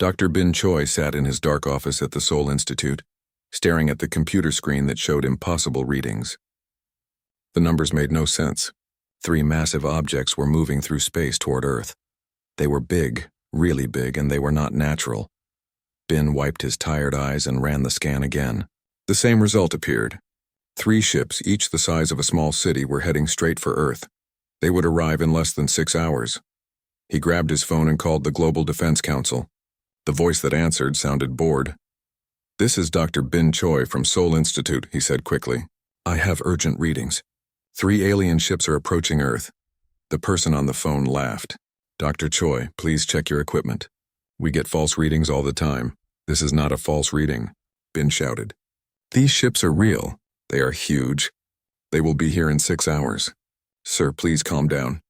Dr. Bin Choi sat in his dark office at the Seoul Institute, staring at the computer screen that showed impossible readings. The numbers made no sense. 3 massive objects were moving through space toward Earth. They were big, really big, and they were not natural. Bin wiped his tired eyes and ran the scan again. The same result appeared. 3 ships, each the size of a small city, were heading straight for Earth. They would arrive in less than 6 hours. He grabbed his phone and called the Global Defense Council. The voice that answered sounded bored. "This is Dr. Bin Choi from Seoul Institute," he said quickly. "I have urgent readings. 3 alien ships are approaching Earth." The person on the phone laughed. "Dr. Choi, please check your equipment. We get false readings all the time. This is not a false reading," Bin shouted. "These ships are real. They are huge. They will be here in 6 hours. Sir, please calm down.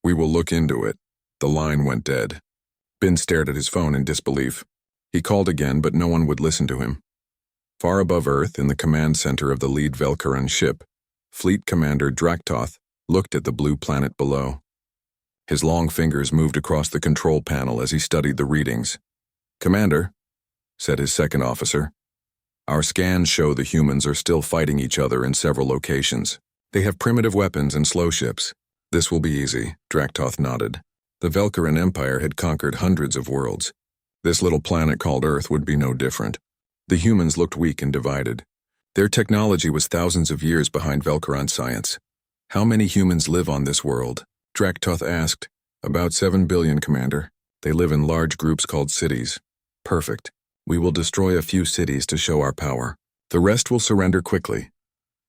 We will look into it." The line went dead. Bin stared at his phone in disbelief. He called again, but no one would listen to him. Far above Earth, in the command center of the lead Velkaran ship, Fleet Commander Draktoth looked at the blue planet below. His long fingers moved across the control panel as he studied the readings. "Commander," said his second officer, "our scans show the humans are still fighting each other in several locations. They have primitive weapons and slow ships. This will be easy," Draktoth nodded. The Velkaran Empire had conquered hundreds of worlds. This little planet called Earth would be no different. The humans looked weak and divided. Their technology was thousands of years behind Velkaran science. "How many humans live on this world?" Draktoth asked. "About 7 billion, Commander. They live in large groups called cities." "Perfect. We will destroy a few cities to show our power. The rest will surrender quickly."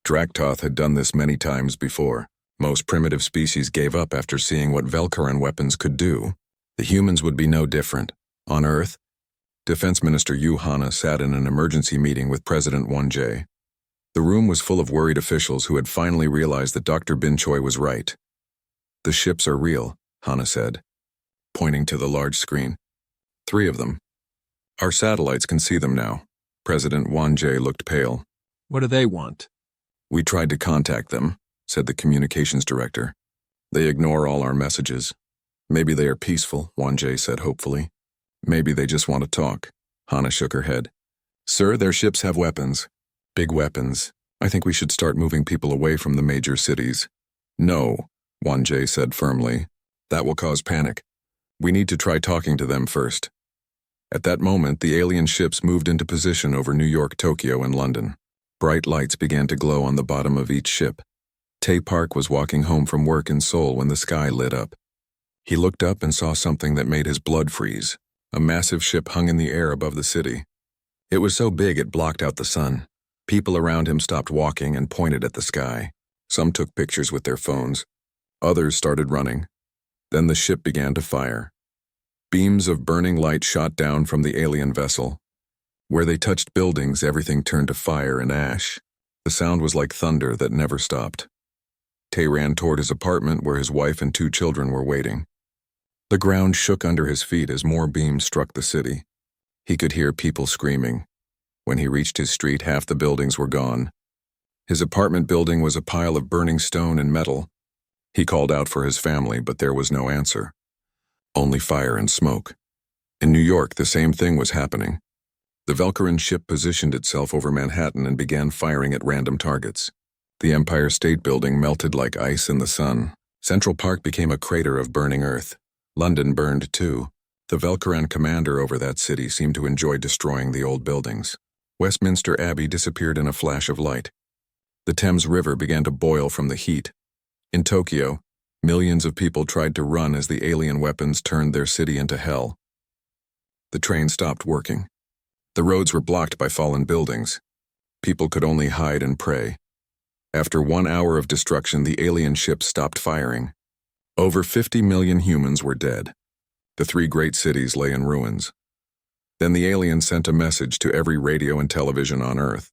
Draktoth had done this many times before. Most primitive species gave up after seeing what Velkaran weapons could do. The humans would be no different. On Earth, Defense Minister Yu Hana sat in an emergency meeting with President Won Jae. The room was full of worried officials who had finally realized that Dr. Bin Choi was right. "The ships are real," Hana said, pointing to the large screen. 3 of them. "Our satellites can see them now." President Won Jae looked pale. "What do they want?" "We tried to contact them," said the communications director. "They ignore all our messages." "Maybe they are peaceful," Won Jae said hopefully. "Maybe they just want to talk." Hana shook her head. "Sir, their ships have weapons. Big weapons. I think we should start moving people away from the major cities." "No," Won Jae said firmly. "That will cause panic. We need to try talking to them first." At that moment, the alien ships moved into position over New York, Tokyo, and London. Bright lights began to glow on the bottom of each ship. Tae Park was walking home from work in Seoul when the sky lit up. He looked up and saw something that made his blood freeze. A massive ship hung in the air above the city. It was so big it blocked out the sun. People around him stopped walking and pointed at the sky. Some took pictures with their phones. Others started running. Then the ship began to fire. Beams of burning light shot down from the alien vessel. Where they touched buildings, everything turned to fire and ash. The sound was like thunder that never stopped. Tae ran toward his apartment where his wife and 2 children were waiting. The ground shook under his feet as more beams struck the city. He could hear people screaming. When he reached his street, half the buildings were gone. His apartment building was a pile of burning stone and metal. He called out for his family, but there was no answer. Only fire and smoke. In New York, the same thing was happening. The Velkaran ship positioned itself over Manhattan and began firing at random targets. The Empire State Building melted like ice in the sun. Central Park became a crater of burning earth. London burned too. The Velkaran commander over that city seemed to enjoy destroying the old buildings. Westminster Abbey disappeared in a flash of light. The Thames River began to boil from the heat. In Tokyo, millions of people tried to run as the alien weapons turned their city into hell. The train stopped working. The roads were blocked by fallen buildings. People could only hide and pray. After 1 hour of destruction, the alien ships stopped firing. Over 50 million humans were dead. The 3 great cities lay in ruins. Then the aliens sent a message to every radio and television on Earth.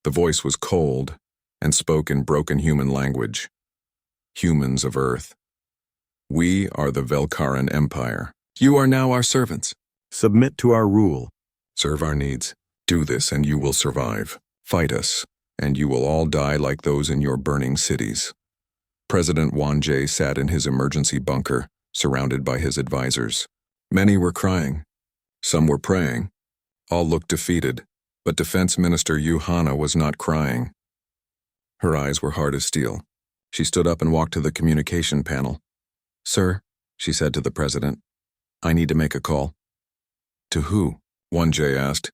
The voice was cold and spoke in broken human language. "Humans of Earth, we are the Velkaran Empire. You are now our servants. Submit to our rule. Serve our needs. Do this and you will survive. Fight us, and you will all die like those in your burning cities." President Won Jae sat in his emergency bunker, surrounded by his advisors. Many were crying. Some were praying. All looked defeated, but Defense Minister Yuhana was not crying. Her eyes were hard as steel. She stood up and walked to the communication panel. "Sir," she said to the president, "I need to make a call." "To who?" 1J asked.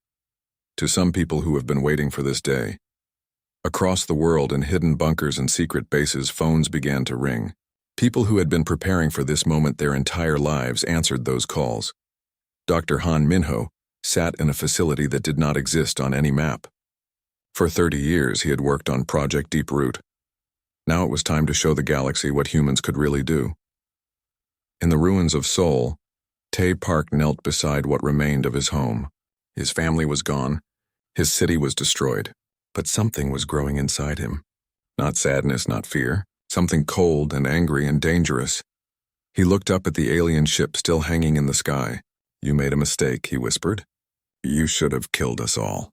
"To some people who have been waiting for this day." Across the world, in hidden bunkers and secret bases, phones began to ring. People who had been preparing for this moment their entire lives answered those calls. Dr. Han Minho sat in a facility that did not exist on any map. For 30 years, he had worked on Project Deep Root. Now it was time to show the galaxy what humans could really do. In the ruins of Seoul, Tae Park knelt beside what remained of his home. His family was gone. His city was destroyed. But something was growing inside him. Not sadness, not fear. Something cold and angry and dangerous. He looked up at the alien ship still hanging in the sky. "You made a mistake," he whispered. "You should have killed us all."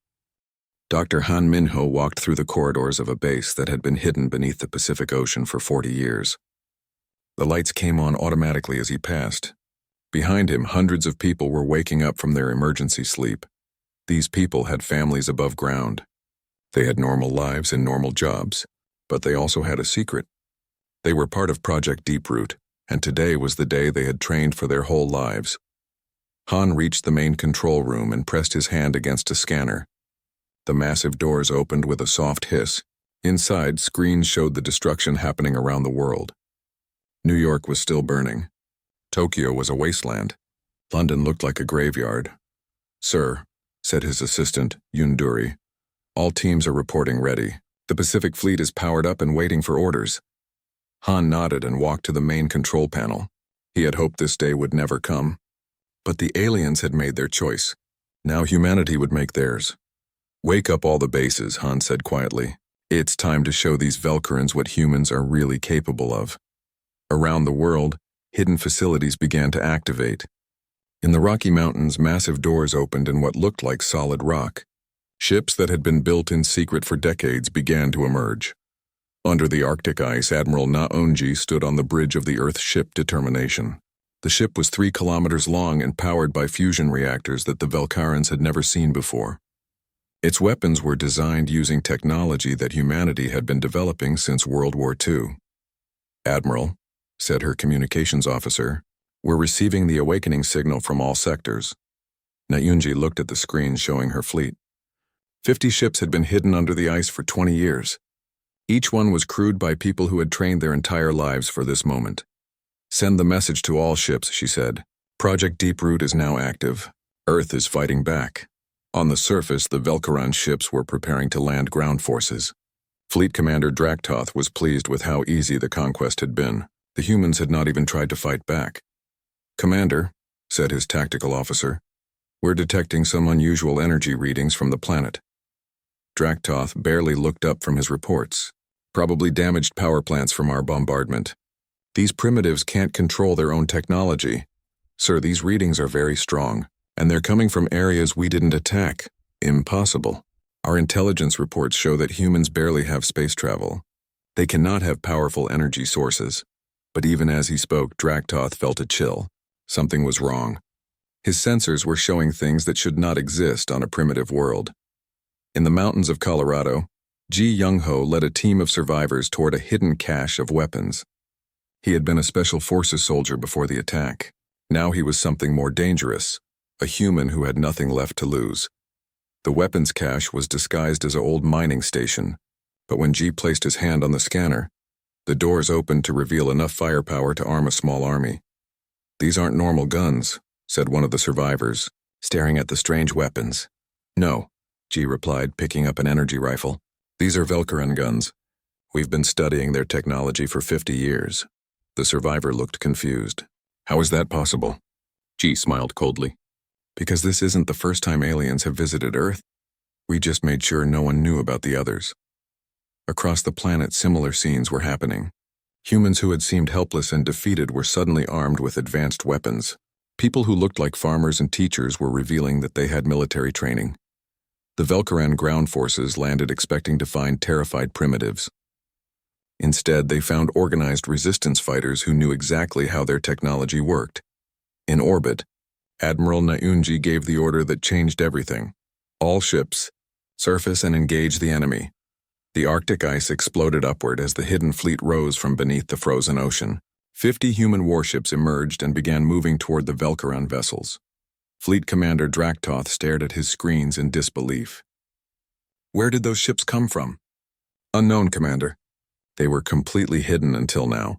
Dr. Han Minho walked through the corridors of a base that had been hidden beneath the Pacific Ocean for 40 years. The lights came on automatically as he passed. Behind him, hundreds of people were waking up from their emergency sleep. These people had families above ground. They had normal lives and normal jobs, but they also had a secret. They were part of Project Deep Root, and today was the day they had trained for their whole lives. Han reached the main control room and pressed his hand against a scanner. The massive doors opened with a soft hiss. Inside, screens showed the destruction happening around the world. New York was still burning. Tokyo was a wasteland. London looked like a graveyard. "Sir," said his assistant, Yunduri, "all teams are reporting ready. The Pacific Fleet is powered up and waiting for orders." Han nodded and walked to the main control panel. He had hoped this day would never come. But the aliens had made their choice. Now humanity would make theirs. "Wake up all the bases," Han said quietly. "It's time to show these Velkarans what humans are really capable of." Around the world, hidden facilities began to activate. In the Rocky Mountains, massive doors opened in what looked like solid rock. Ships that had been built in secret for decades began to emerge. Under the Arctic ice, Admiral Naonji stood on the bridge of the Earth ship Determination. The ship was 3 kilometers long and powered by fusion reactors that the Velkarans had never seen before. Its weapons were designed using technology that humanity had been developing since World War II. "Admiral," said her communications officer, "we're receiving the awakening signal from all sectors." Naonji looked at the screen showing her fleet. 50 ships had been hidden under the ice for 20 years. Each one was crewed by people who had trained their entire lives for this moment. "Send the message to all ships," she said. "Project Deep Root is now active. Earth is fighting back." On the surface, the Velkaran ships were preparing to land ground forces. Fleet Commander Draktoth was pleased with how easy the conquest had been. The humans had not even tried to fight back. "Commander," said his tactical officer, "we're detecting some unusual energy readings from the planet." Draktoth barely looked up from his reports. "Probably damaged power plants from our bombardment. These primitives can't control their own technology. Sir, these readings are very strong, and they're coming from areas we didn't attack. Impossible. Our intelligence reports show that humans barely have space travel. They cannot have powerful energy sources." But even as he spoke, Draktoth felt a chill. Something was wrong. His sensors were showing things that should not exist on a primitive world. In the mountains of Colorado, Ji Young-ho led a team of survivors toward a hidden cache of weapons. He had been a Special Forces soldier before the attack. Now he was something more dangerous, a human who had nothing left to lose. The weapons cache was disguised as an old mining station, but when Ji placed his hand on the scanner, the doors opened to reveal enough firepower to arm a small army. "These aren't normal guns," said one of the survivors, staring at the strange weapons. "No," Ji replied, picking up an energy rifle. "These are Velkaran guns. We've been studying their technology for 50 years. The survivor looked confused. "How is that possible?" Ji smiled coldly. "Because this isn't the first time aliens have visited Earth. We just made sure no one knew about the others." Across the planet, similar scenes were happening. Humans who had seemed helpless and defeated were suddenly armed with advanced weapons. People who looked like farmers and teachers were revealing that they had military training. The Velkaran ground forces landed expecting to find terrified primitives. Instead, they found organized resistance fighters who knew exactly how their technology worked. In orbit, Admiral Naunji gave the order that changed everything. All ships, surface and engage the enemy. The Arctic ice exploded upward as the hidden fleet rose from beneath the frozen ocean. 50 human warships emerged and began moving toward the Velkaran vessels. Fleet Commander Draktoth stared at his screens in disbelief. Where did those ships come from? Unknown, Commander. They were completely hidden until now.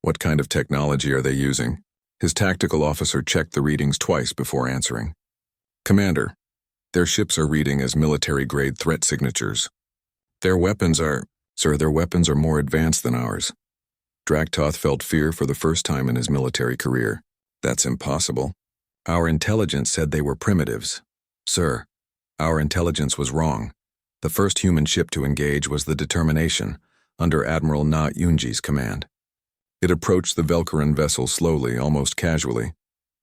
What kind of technology are they using? His tactical officer checked the readings twice before answering. Commander, their ships are reading as military-grade threat signatures. Their weapons are more advanced than ours. Draktoth felt fear for the first time in his military career. That's impossible. Our intelligence said they were primitives. Sir, our intelligence was wrong. The first human ship to engage was the Determination, under Admiral Naunji's command. It approached the Velkaran vessel slowly, almost casually.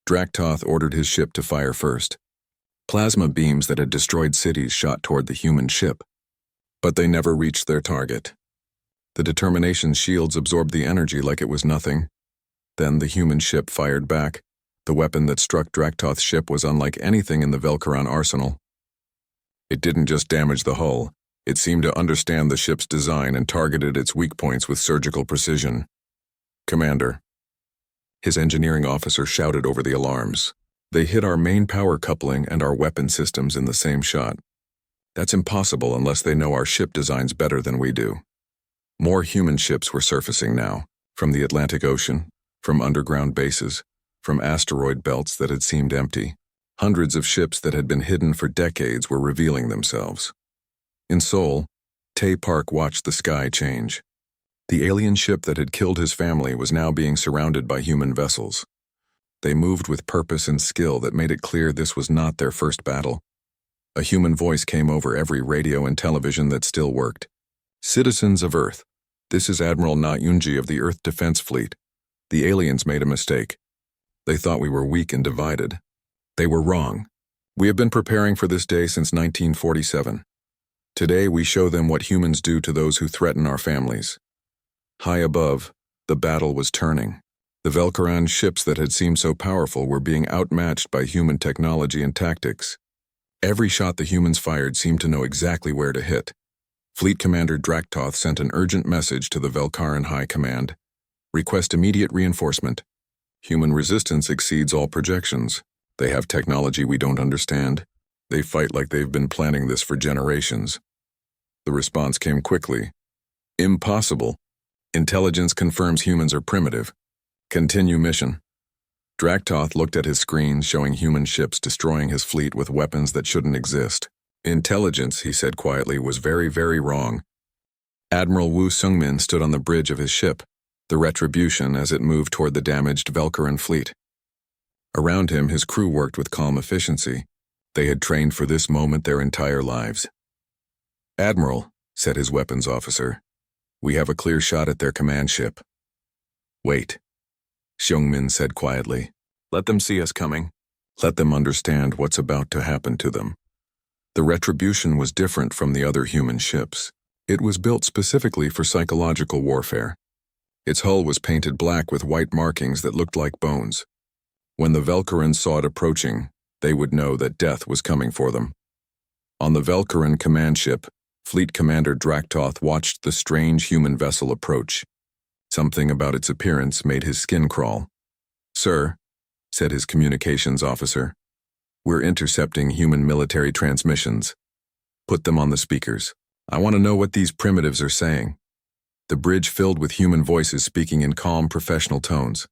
Draktoth ordered his ship to fire first. Plasma beams that had destroyed cities shot toward the human ship, but they never reached their target. The Determination's shields absorbed the energy like it was nothing. Then the human ship fired back. The weapon that struck Draktoth's ship was unlike anything in the Velkaran arsenal. It didn't just damage the hull, it seemed to understand the ship's design and targeted its weak points with surgical precision. Commander. His engineering officer shouted over the alarms. They hit our main power coupling and our weapon systems in the same shot. That's impossible unless they know our ship designs better than we do. More human ships were surfacing now, from the Atlantic Ocean, from underground bases, from asteroid belts that had seemed empty. Hundreds of ships that had been hidden for decades were revealing themselves. In Seoul, Tae Park watched the sky change. The alien ship that had killed his family was now being surrounded by human vessels. They moved with purpose and skill that made it clear this was not their first battle. A human voice came over every radio and television that still worked. Citizens of Earth, this is Admiral Naunji of the Earth Defense Fleet. The aliens made a mistake. They thought we were weak and divided. They were wrong. We have been preparing for this day since 1947. Today we show them what humans do to those who threaten our families. High above, the battle was turning. The Velkaran ships that had seemed so powerful were being outmatched by human technology and tactics. Every shot the humans fired seemed to know exactly where to hit. Fleet Commander Draktoth sent an urgent message to the Velkaran High Command. Request immediate reinforcement. Human resistance exceeds all projections. They have technology we don't understand. They fight like they've been planning this for generations. The response came quickly. Impossible. Intelligence confirms humans are primitive. Continue mission. Draktoth looked at his screen showing human ships destroying his fleet with weapons that shouldn't exist. Intelligence, he said quietly, was very, very wrong. Admiral Woo Sungmin stood on the bridge of his ship, the Retribution, as it moved toward the damaged Velkaran fleet. Around him, his crew worked with calm efficiency. They had trained for this moment their entire lives. Admiral, said his weapons officer, we have a clear shot at their command ship. Wait, Seungmin said quietly. Let them see us coming. Let them understand what's about to happen to them. The Retribution was different from the other human ships. It was built specifically for psychological warfare. Its hull was painted black with white markings that looked like bones. When the Velkarans saw it approaching, they would know that death was coming for them. On the Velkaran command ship, Fleet Commander Draktoth watched the strange human vessel approach. Something about its appearance made his skin crawl. Sir, said his communications officer, we're intercepting human military transmissions. Put them on the speakers. I want to know what these primitives are saying. The bridge filled with human voices speaking in calm, professional tones.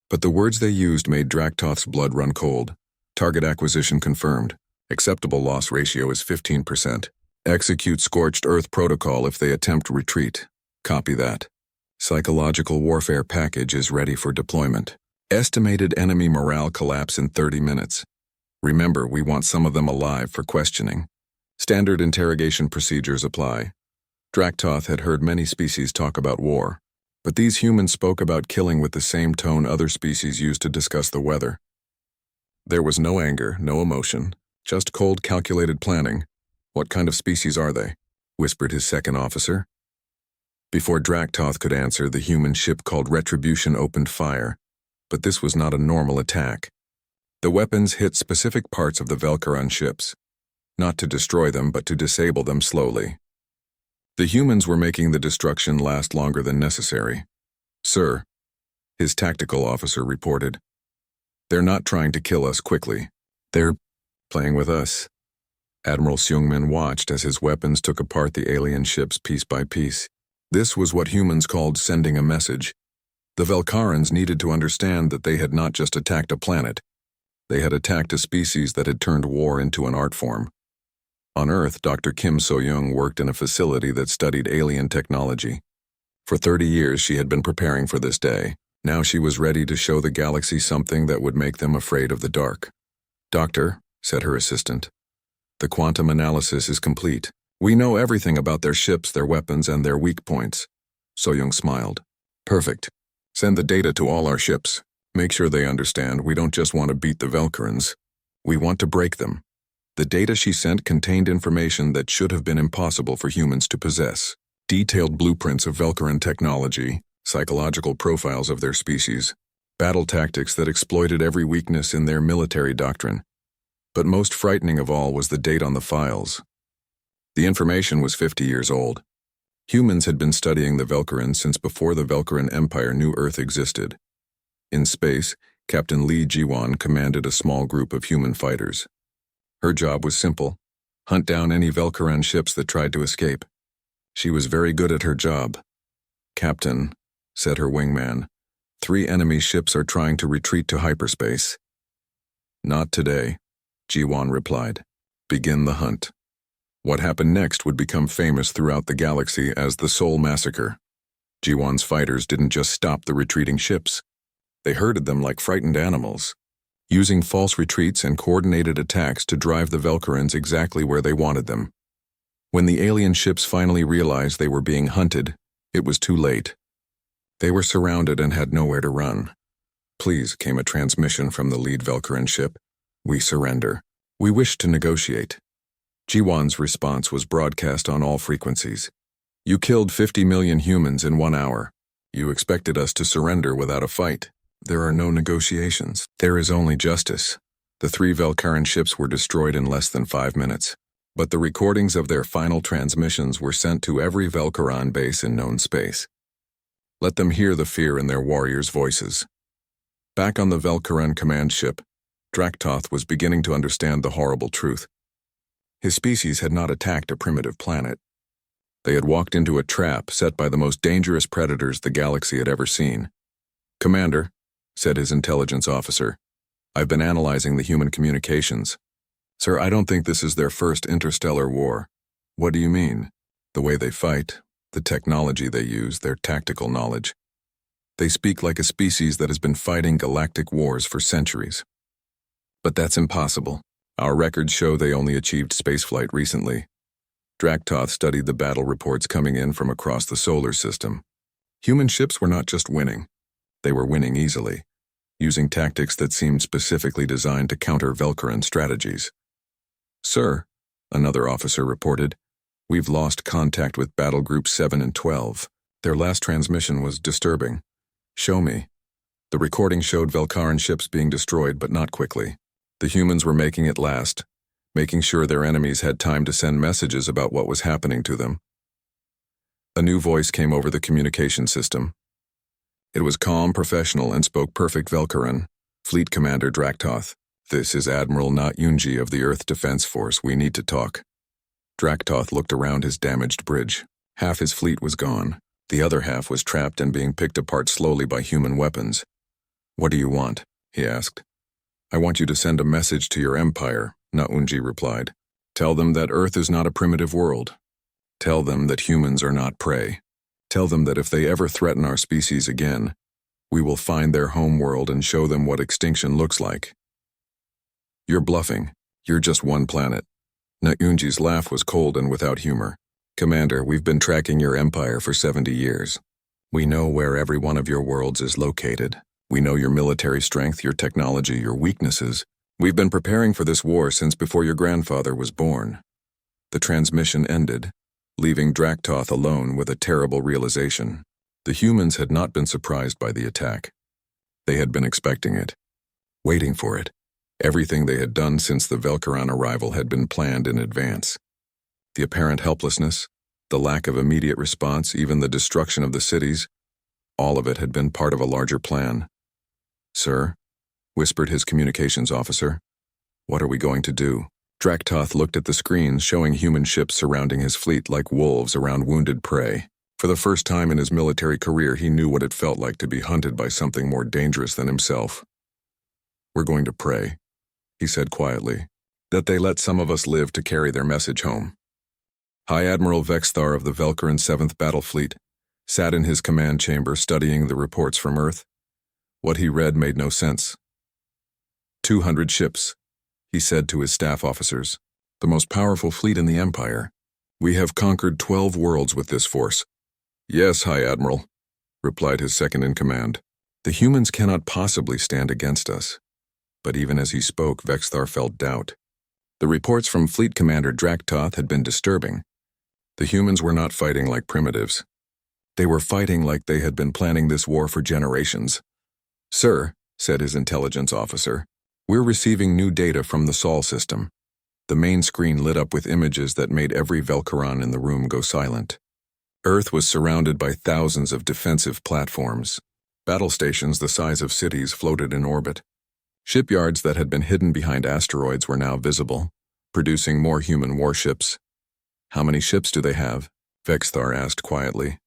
But the words they used made Draktoth's blood run cold. Target acquisition confirmed. Acceptable loss ratio is 15%. Execute Scorched Earth protocol if they attempt retreat. Copy that. Psychological warfare package is ready for deployment. Estimated enemy morale collapse in 30 minutes. Remember, we want some of them alive for questioning. Standard interrogation procedures apply. Draktoth had heard many species talk about war, but these humans spoke about killing with the same tone other species used to discuss the weather. There was no anger, no emotion, just cold, calculated planning. What kind of species are they? Whispered his second officer. Before Draktoth could answer, the human ship called Retribution opened fire, but this was not a normal attack. The weapons hit specific parts of the Velkaran ships, not to destroy them but to disable them slowly. The humans were making the destruction last longer than necessary. "Sir," his tactical officer reported, "they're not trying to kill us quickly. They're playing with us." Admiral Seungmin watched as his weapons took apart the alien ships piece by piece. This was what humans called sending a message. The Velkarans needed to understand that they had not just attacked a planet. They had attacked a species that had turned war into an art form. On Earth, Dr. Kim So-young worked in a facility that studied alien technology. For 30 years, she had been preparing for this day. Now she was ready to show the galaxy something that would make them afraid of the dark. "Doctor," said her assistant, "the quantum analysis is complete. We know everything about their ships, their weapons, and their weak points." So-young smiled. "Perfect. Send the data to all our ships. Make sure they understand we don't just want to beat the Velkarans. We want to break them." The data she sent contained information that should have been impossible for humans to possess. Detailed blueprints of Velkaran technology, psychological profiles of their species, battle tactics that exploited every weakness in their military doctrine. But most frightening of all was the date on the files. The information was 50 years old. Humans had been studying the Velkaran since before the Velkaran Empire knew Earth existed. In space, Captain Lee Ji-won commanded a small group of human fighters. Her job was simple: hunt down any Velkaran ships that tried to escape. She was very good at her job. "Captain," said her wingman, "3 enemy ships are trying to retreat to hyperspace." "Not today," Ji-won replied. "Begin the hunt." What happened next would become famous throughout the galaxy as the Seoul Massacre. Ji-won's fighters didn't just stop the retreating ships. They herded them like frightened animals, using false retreats and coordinated attacks to drive the Velkarans exactly where they wanted them. When the alien ships finally realized they were being hunted, it was too late. They were surrounded and had nowhere to run. "Please," came a transmission from the lead Velkaran ship. "We surrender. We wish to negotiate." Ji-won's response was broadcast on all frequencies. "You killed 50 million humans in 1 hour. You expected us to surrender without a fight. There are no negotiations. There is only justice." The 3 Velkaran ships were destroyed in less than 5 minutes, but the recordings of their final transmissions were sent to every Velkaran base in known space. Let them hear the fear in their warriors' voices. Back on the Velkaran command ship, Draktoth was beginning to understand the horrible truth. His species had not attacked a primitive planet. They had walked into a trap set by the most dangerous predators the galaxy had ever seen. "Commander," said his intelligence officer, "I've been analyzing the human communications. Sir, I don't think this is their first interstellar war." "What do you mean?" "The way they fight, the technology they use, their tactical knowledge. They speak like a species that has been fighting galactic wars for centuries." "But that's impossible. Our records show they only achieved spaceflight recently." Draktoth studied the battle reports coming in from across the solar system. Human ships were not just winning. They were winning easily, using tactics that seemed specifically designed to counter Velkaran strategies. "Sir," another officer reported, "we've lost contact with Battle Groups 7 and 12. Their last transmission was disturbing." "Show me." The recording showed Velkaran ships being destroyed, but not quickly. The humans were making it last, making sure their enemies had time to send messages about what was happening to them. A new voice came over the communication system. It was calm, professional, and spoke perfect Velkaran. "Fleet Commander Draktoth, this is Admiral Not Yunji of the Earth Defense Force. We need to talk." Draktoth looked around his damaged bridge. Half his fleet was gone. The other half was trapped and being picked apart slowly by human weapons. "What do you want?" he asked. "I want you to send a message to your empire," Naunji replied. "Tell them that Earth is not a primitive world. Tell them that humans are not prey. Tell them that if they ever threaten our species again, we will find their home world and show them what extinction looks like." "You're bluffing. You're just one planet." Naunji's laugh was cold and without humor. "Commander, we've been tracking your empire for 70 years. We know where every one of your worlds is located. We know your military strength, your technology, your weaknesses. We've been preparing for this war since before your grandfather was born." The transmission ended, leaving Draktoth alone with a terrible realization. The humans had not been surprised by the attack. They had been expecting it, waiting for it. Everything they had done since the Velkaran arrival had been planned in advance. The apparent helplessness, the lack of immediate response, even the destruction of the cities, all of it had been part of a larger plan. "Sir," whispered his communications officer, "what are we going to do?" Draktoth looked at the screens showing human ships surrounding his fleet like wolves around wounded prey. For the first time in his military career, he knew what it felt like to be hunted by something more dangerous than himself. "We're going to pray," he said quietly, "that they let some of us live to carry their message home." High Admiral Vexthar of the Velkaran 7th Battle Fleet sat in his command chamber studying the reports from Earth. What he read made no sense. 200 ships, he said to his staff officers. "The most powerful fleet in the Empire. We have conquered 12 worlds with this force." "Yes, High Admiral," replied his second-in-command. "The humans cannot possibly stand against us." But even as he spoke, Vexthar felt doubt. The reports from Fleet Commander Draktoth had been disturbing. The humans were not fighting like primitives. They were fighting like they had been planning this war for generations. "Sir," said his intelligence officer, "we're receiving new data from the Sol system." The main screen lit up with images that made every Velkaran in the room go silent. Earth was surrounded by thousands of defensive platforms. Battle stations the size of cities floated in orbit. Shipyards that had been hidden behind asteroids were now visible, producing more human warships. "How many ships do they have?" Vexthar asked quietly.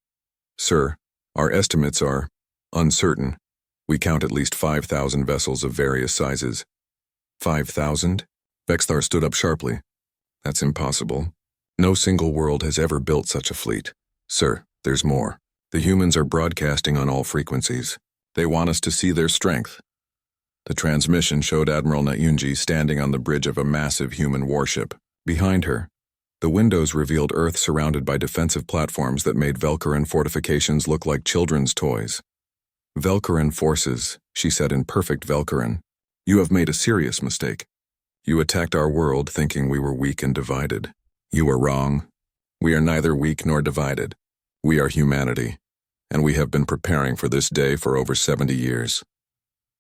"Sir, our estimates are uncertain. We count at least 5,000 vessels of various sizes." 5,000? Vexthar stood up sharply. "That's impossible. No single world has ever built such a fleet." "Sir, there's more. The humans are broadcasting on all frequencies. They want us to see their strength." The transmission showed Admiral Nayunji standing on the bridge of a massive human warship. Behind her, the windows revealed Earth surrounded by defensive platforms that made Velkaran fortifications look like children's toys. "Velkaran forces," she said in perfect Velkaran, "you have made a serious mistake. You attacked our world thinking we were weak and divided. You were wrong. We are neither weak nor divided. We are humanity, and we have been preparing for this day for over 70 years.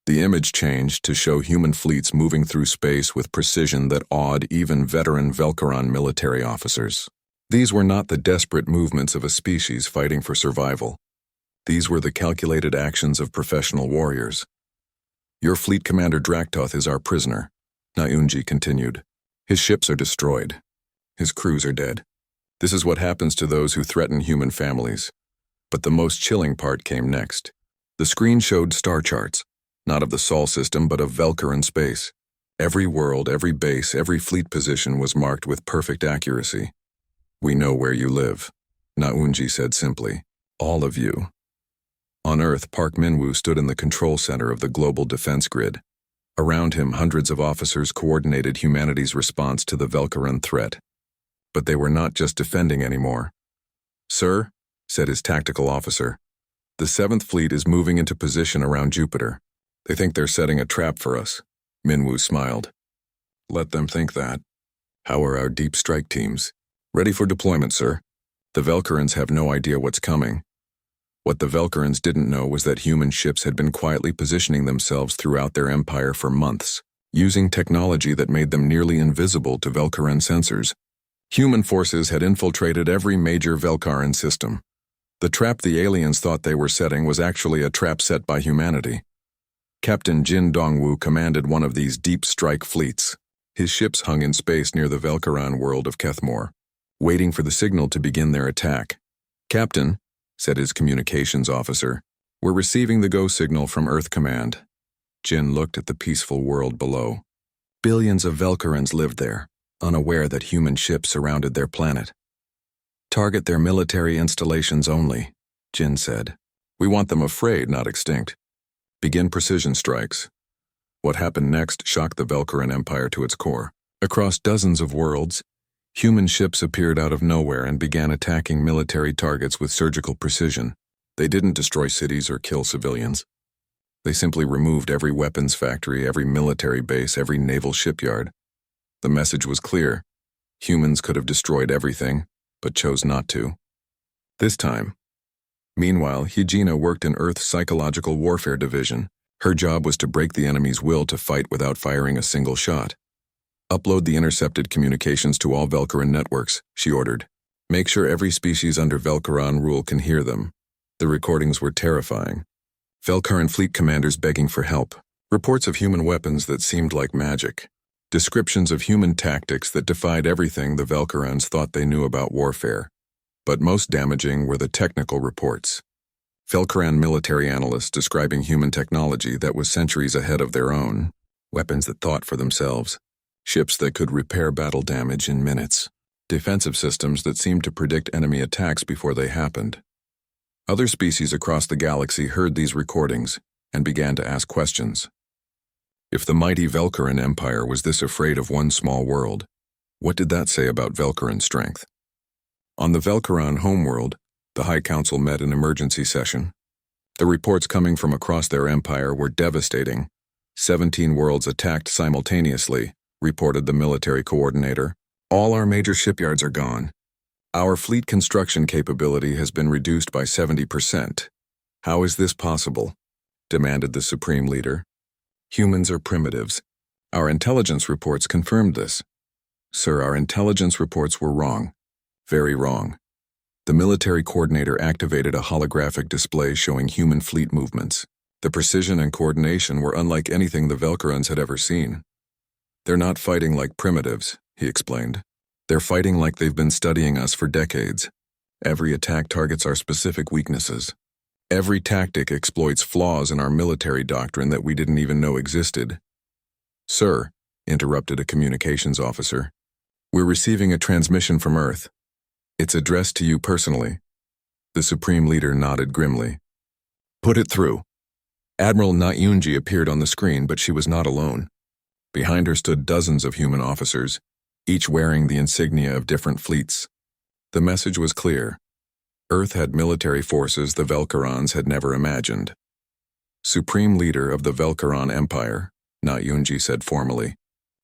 The image changed to show human fleets moving through space with precision that awed even veteran Velkaran military officers. These were not the desperate movements of a species fighting for survival. These were the calculated actions of professional warriors. "Your fleet commander Draktoth is our prisoner," Nayunji continued. "His ships are destroyed. His crews are dead. This is what happens to those who threaten human families. But the most chilling part came next. The screen showed star charts, not of the Sol system but of Velkaran space. Every world, every base, every fleet position was marked with perfect accuracy. "We know where you live," Nayunji said simply. "All of you." On Earth, Park Minwoo stood in the control center of the global defense grid. Around him, hundreds of officers coordinated humanity's response to the Velkaran threat. But they were not just defending anymore. "Sir," said his tactical officer, "the 7th Fleet is moving into position around Jupiter. They think they're setting a trap for us." Minwoo smiled. "Let them think that. How are our deep strike teams?" "Ready for deployment, sir. The Velkarans have no idea what's coming." What the Velkarans didn't know was that human ships had been quietly positioning themselves throughout their empire for months, using technology that made them nearly invisible to Velkaran sensors. Human forces had infiltrated every major Velkaran system. The trap the aliens thought they were setting was actually a trap set by humanity. Captain Jin Dongwu commanded one of these deep strike fleets. His ships hung in space near the Velkaran world of Kethmore, waiting for the signal to begin their attack. "Captain," said his communications officer, "we're receiving the go signal from Earth Command." Jin looked at the peaceful world below. Billions of Velkarans lived there, unaware that human ships surrounded their planet. "Target their military installations only," Jin said. "We want them afraid, not extinct. Begin precision strikes." What happened next shocked the Velkaran Empire to its core. Across dozens of worlds, human ships appeared out of nowhere and began attacking military targets with surgical precision. They didn't destroy cities or kill civilians. They simply removed every weapons factory, every military base, every naval shipyard. The message was clear. Humans could have destroyed everything, but chose not to. This time. Meanwhile, Hygina worked in Earth's Psychological Warfare Division, Her job was to break the enemy's will to fight without firing a single shot. Upload the intercepted communications to all Velcaran networks, she ordered. Make sure every species under Velcaran rule can hear them. The recordings were terrifying. Velcaran fleet commanders begging for help. Reports of human weapons that seemed like magic. Descriptions of human tactics that defied everything the Velcarans thought they knew about warfare. But most damaging were the technical reports. Velcaran military analysts describing human technology that was centuries ahead of their own. Weapons that thought for themselves. Ships that could repair battle damage in minutes. Defensive systems that seemed to predict enemy attacks before they happened. Other species across the galaxy heard these recordings and began to ask questions. If the mighty Velcaran Empire was this afraid of one small world, what did that say about Velcaran strength? On the Velcaran homeworld, the High Council met in emergency session. The reports coming from across their empire were devastating. 17 worlds attacked simultaneously, reported the military coordinator. All our major shipyards are gone. Our fleet construction capability has been reduced by 70%. How is this possible? Demanded the Supreme Leader. Humans are primitives. Our intelligence reports confirmed this. Sir, our intelligence reports were wrong. Very wrong. The military coordinator activated a holographic display showing human fleet movements. The precision and coordination were unlike anything the Velcarans had ever seen. They're not fighting like primitives, he explained. They're fighting like they've been studying us for decades. Every attack targets our specific weaknesses. Every tactic exploits flaws in our military doctrine that we didn't even know existed. Sir, interrupted a communications officer, we're receiving a transmission from Earth. It's addressed to you personally. The Supreme Leader nodded grimly. Put it through. Admiral Nayunji appeared on the screen, but she was not alone. Behind her stood dozens of human officers, each wearing the insignia of different fleets. The message was clear. Earth had military forces the Velcarans had never imagined. Supreme Leader of the Velcaran Empire, Nayunji said formally.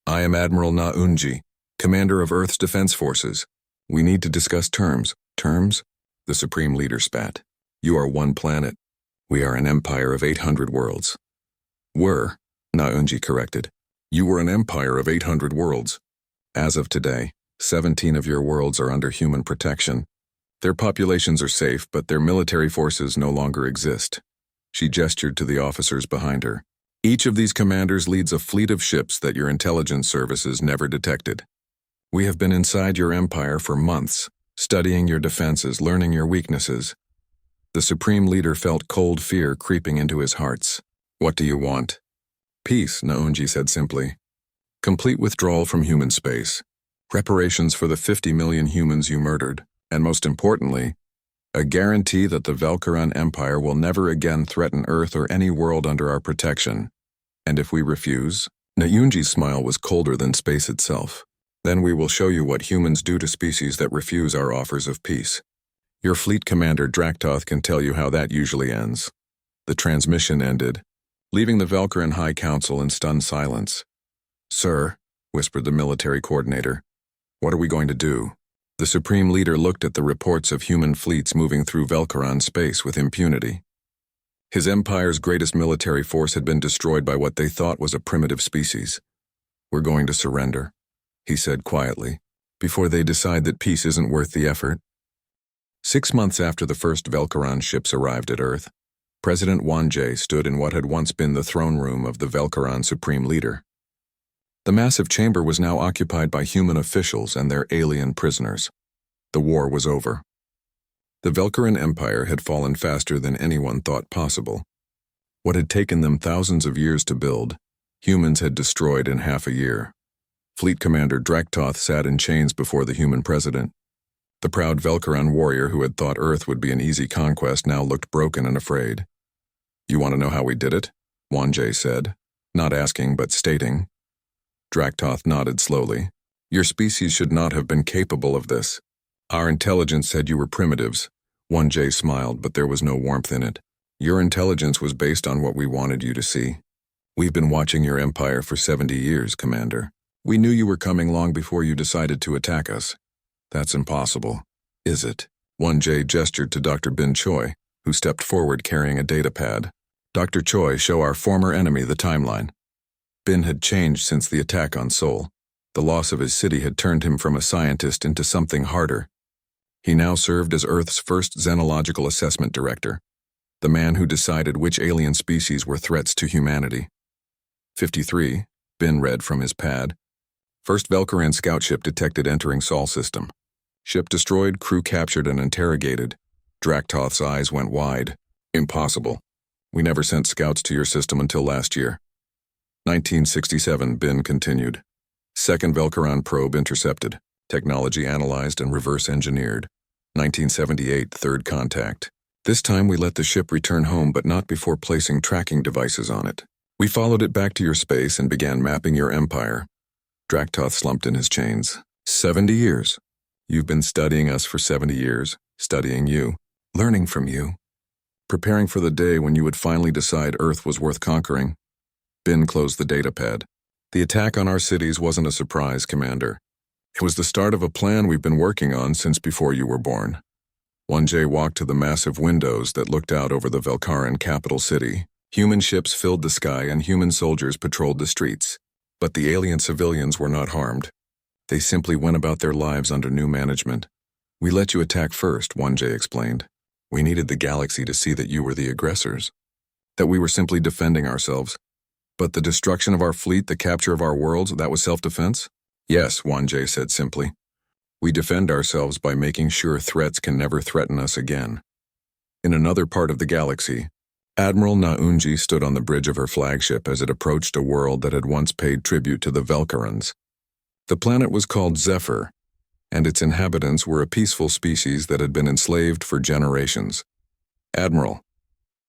I am Admiral Nayunji, Commander of Earth's Defense Forces. We need to discuss terms. Terms? The Supreme Leader spat. You are one planet. We are an empire of 800 worlds. Were, Nayunji corrected. You were an empire of 800 worlds. As of today, 17 of your worlds are under human protection. Their populations are safe, but their military forces no longer exist. She gestured to the officers behind her. Each of these commanders leads a fleet of ships that your intelligence services never detected. We have been inside your empire for months, studying your defenses, learning your weaknesses. The Supreme Leader felt cold fear creeping into his hearts. What do you want? Peace, Nayunji said simply. Complete withdrawal from human space. Reparations for the 50 million humans you murdered. And most importantly, a guarantee that the Velcaran Empire will never again threaten Earth or any world under our protection. And if we refuse? Nayunji's smile was colder than space itself. Then we will show you what humans do to species that refuse our offers of peace. Your fleet commander Draktoth can tell you how that usually ends. The transmission ended, leaving the Velcaran High Council in stunned silence. Sir, whispered the military coordinator, what are we going to do? The Supreme Leader looked at the reports of human fleets moving through Velcaran space with impunity. His empire's greatest military force had been destroyed by what they thought was a primitive species. We're going to surrender, he said quietly, before they decide that peace isn't worth the effort. 6 months after the first Velcaran ships arrived at Earth, President Wanjay stood in what had once been the throne room of the Velcaran Supreme Leader. The massive chamber was now occupied by human officials and their alien prisoners. The war was over. The Velcaran Empire had fallen faster than anyone thought possible. What had taken them thousands of years to build, humans had destroyed in half a year. Fleet Commander Draktoth sat in chains before the human president. The proud Velcaran warrior who had thought Earth would be an easy conquest now looked broken and afraid. You want to know how we did it? Wanjay said, not asking but stating. Draktoth nodded slowly. Your species should not have been capable of this. Our intelligence said you were primitives. Wanjay smiled, but there was no warmth in it. Your intelligence was based on what we wanted you to see. We've been watching your empire for 70 years, Commander. We knew you were coming long before you decided to attack us. That's impossible. Is it? Wanjay gestured to Dr. Bin Choi, who stepped forward carrying a datapad. Dr. Choi, show our former enemy the timeline. Bin had changed since the attack on Seoul. The loss of his city had turned him from a scientist into something harder. He now served as Earth's first xenological assessment director, the man who decided which alien species were threats to humanity. 53, Bin read from his pad. First Velcaran scout ship detected entering Sol system. Ship destroyed, crew captured and interrogated. Draktoth's eyes went wide. Impossible. We never sent scouts to your system until last year. 1967, Bin continued. Second Velcaran probe intercepted. Technology analyzed and reverse engineered. 1978, third contact. This time we let the ship return home, but not before placing tracking devices on it. We followed it back to your space and began mapping your empire. Draktoth slumped in his chains. 70 years. You've been studying us for 70 years, studying you, learning from you, preparing for the day when you would finally decide Earth was worth conquering. Bin closed the datapad. The attack on our cities wasn't a surprise, Commander. It was the start of a plan we've been working on since before you were born. 1J walked to the massive windows that looked out over the Velcaran capital city. Human ships filled the sky and human soldiers patrolled the streets. But the alien civilians were not harmed. They simply went about their lives under new management. We let you attack first, 1J explained. We needed the galaxy to see that you were the aggressors, that we were simply defending ourselves. But the destruction of our fleet, the capture of our worlds, that was self-defense? Yes, 1J said simply. We defend ourselves by making sure threats can never threaten us again. In another part of the galaxy, Admiral Naunji stood on the bridge of her flagship as it approached a world that had once paid tribute to the Velcarans. The planet was called Zephyr, and its inhabitants were a peaceful species that had been enslaved for generations. Admiral,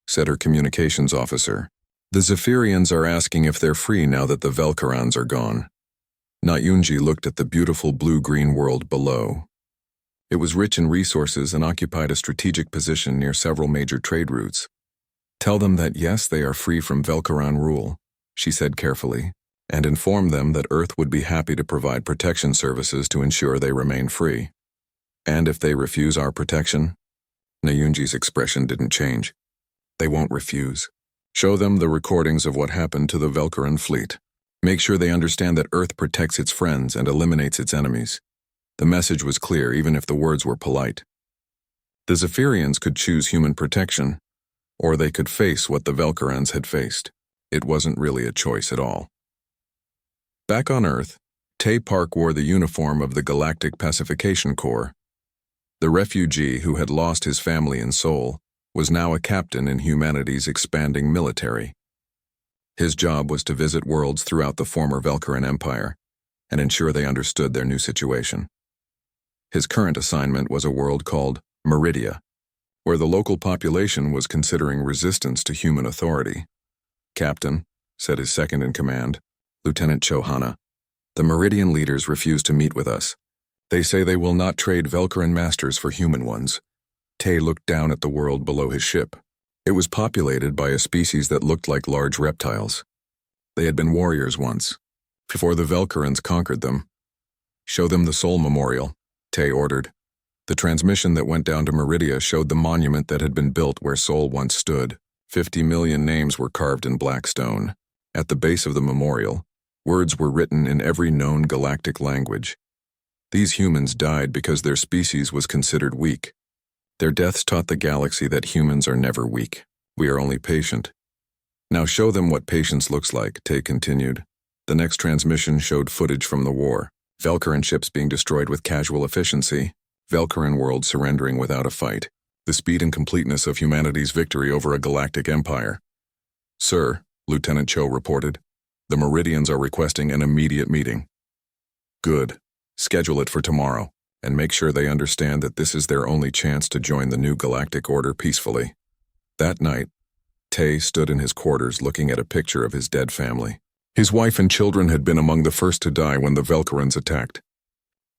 said her communications officer, the Zephyrians are asking if they're free now that the Velcarans are gone. Naunji looked at the beautiful blue-green world below. It was rich in resources and occupied a strategic position near several major trade routes. Tell them that yes, they are free from Velcaran rule, she said carefully, and inform them that Earth would be happy to provide protection services to ensure they remain free. And if they refuse our protection? Naunji's expression didn't change. They won't refuse. Show them the recordings of what happened to the Velcaran fleet. Make sure they understand that Earth protects its friends and eliminates its enemies. The message was clear even if the words were polite. The Zephyrians could choose human protection, or they could face what the Velcarans had faced. It wasn't really a choice at all. Back on Earth, Tay Park wore the uniform of the Galactic Pacification Corps. The refugee who had lost his family in Seoul was now a captain in humanity's expanding military. His job was to visit worlds throughout the former Velcaran Empire and ensure they understood their new situation. His current assignment was a world called Meridia, where the local population was considering resistance to human authority. Captain, said his second-in-command, Lieutenant Chohana, the Meridian leaders refuse to meet with us. They say they will not trade Velcaran masters for human ones. Tay looked down at the world below his ship. It was populated by a species that looked like large reptiles. They had been warriors once, before the Velcarans conquered them. Show them the Sol Memorial, Tay ordered. The transmission that went down to Meridia showed the monument that had been built where Sol once stood. 50 million names were carved in black stone. At the base of the memorial, words were written in every known galactic language. These humans died because their species was considered weak. Their deaths taught the galaxy that humans are never weak. We are only patient. Now show them what patience looks like, Tay continued. The next transmission showed footage from the war. Velcaran ships being destroyed with casual efficiency. Velcaran world surrendering without a fight. The speed and completeness of humanity's victory over a galactic empire. Sir, Lieutenant Cho reported, the Meridians are requesting an immediate meeting. Good. Schedule it for tomorrow, and make sure they understand that this is their only chance to join the new galactic order peacefully. That night, Tay stood in his quarters looking at a picture of his dead family. His wife and children had been among the first to die when the Velcarans attacked.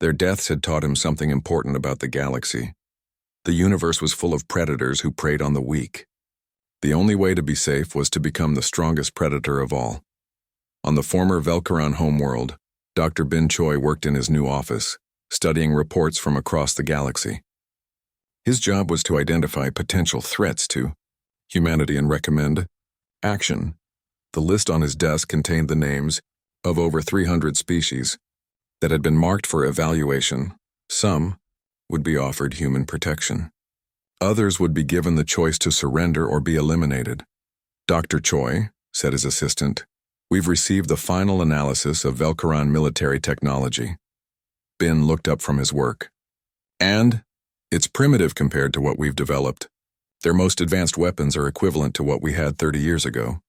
Their deaths had taught him something important about the galaxy. The universe was full of predators who preyed on the weak. The only way to be safe was to become the strongest predator of all. On the former Velcaran homeworld, Dr. Bin Choi worked in his new office, studying reports from across the galaxy. His job was to identify potential threats to humanity and recommend Action. The list on his desk contained the names of over 300 species that had been marked for evaluation. Some would be offered human protection. Others would be given the choice to surrender or be eliminated. "Dr. Choi," said his assistant, "we've received the final analysis of Velcaron military technology." Bin looked up from his work. "And? It's primitive compared to what we've developed. Their most advanced weapons are equivalent to what we had 30 years ago."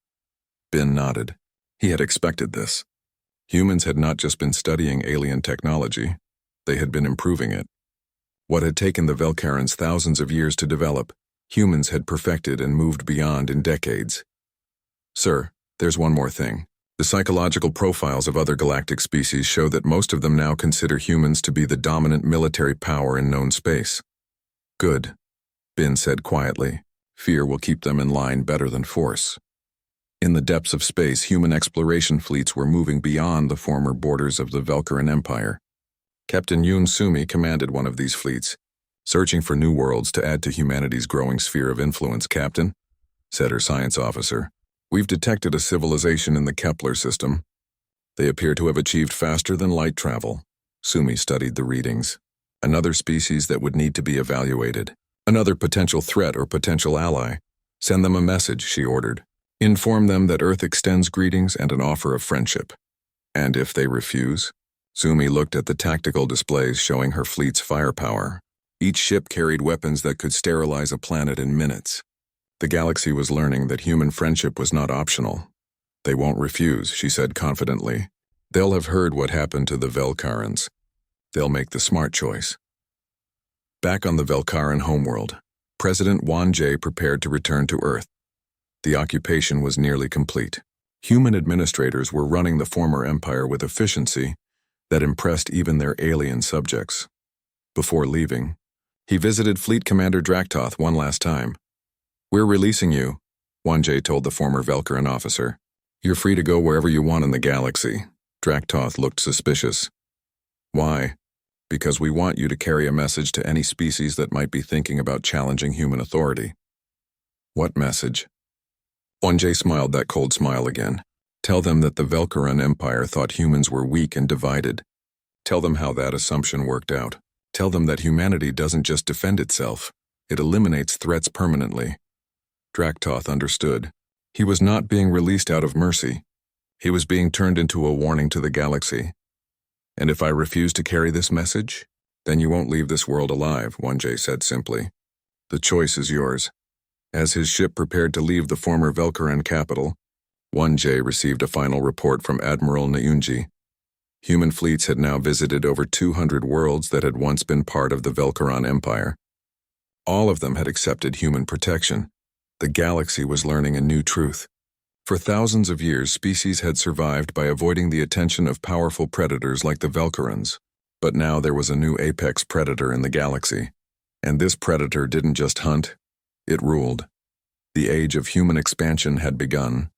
Bin nodded. He had expected this. Humans had not just been studying alien technology, they had been improving it. What had taken the Velcarans thousands of years to develop, humans had perfected and moved beyond in decades. "Sir, there's one more thing. The psychological profiles of other galactic species show that most of them now consider humans to be the dominant military power in known space." "Good," Bin said quietly. "Fear will keep them in line better than force." In the depths of space, human exploration fleets were moving beyond the former borders of the Velcaran Empire. Captain Yoon Sumi commanded one of these fleets, searching for new worlds to add to humanity's growing sphere of influence. "Captain," said her science officer, "we've detected a civilization in the Kepler system. They appear to have achieved faster than light travel." Sumi studied the readings. "Another species that would need to be evaluated. Another potential threat or potential ally. Send them a message," she ordered. "Inform them that Earth extends greetings and an offer of friendship." "And if they refuse?" Sumi looked at the tactical displays showing her fleet's firepower. Each ship carried weapons that could sterilize a planet in minutes. The galaxy was learning that human friendship was not optional. "They won't refuse," she said confidently. "They'll have heard what happened to the Velcarans. They'll make the smart choice." Back on the Velcaran homeworld, President Wan Jie prepared to return to Earth. The occupation was nearly complete. Human administrators were running the former empire with efficiency that impressed even their alien subjects. Before leaving, he visited Fleet Commander Draktoth one last time. "We're releasing you," Wan Jie told the former Velcaran officer. "You're free to go wherever you want in the galaxy." Draktoth looked suspicious. "Why?" "Because we want you to carry a message to any species that might be thinking about challenging human authority." "What message?" Wan Jie smiled that cold smile again. "Tell them that the Velcaran Empire thought humans were weak and divided. Tell them how that assumption worked out. Tell them that humanity doesn't just defend itself, it eliminates threats permanently." Draktoth understood. He was not being released out of mercy. He was being turned into a warning to the galaxy. "And if I refuse to carry this message, then you won't leave this world alive," Wan Jie said simply. "The choice is yours." As his ship prepared to leave the former Velcaran capital, Wan Jie received a final report from Admiral Nyunji. Human fleets had now visited over 200 worlds that had once been part of the Velcaran Empire. All of them had accepted human protection. The galaxy was learning a new truth. For thousands of years, species had survived by avoiding the attention of powerful predators like the Velcarans. But now there was a new apex predator in the galaxy. And this predator didn't just hunt, it ruled. The age of human expansion had begun.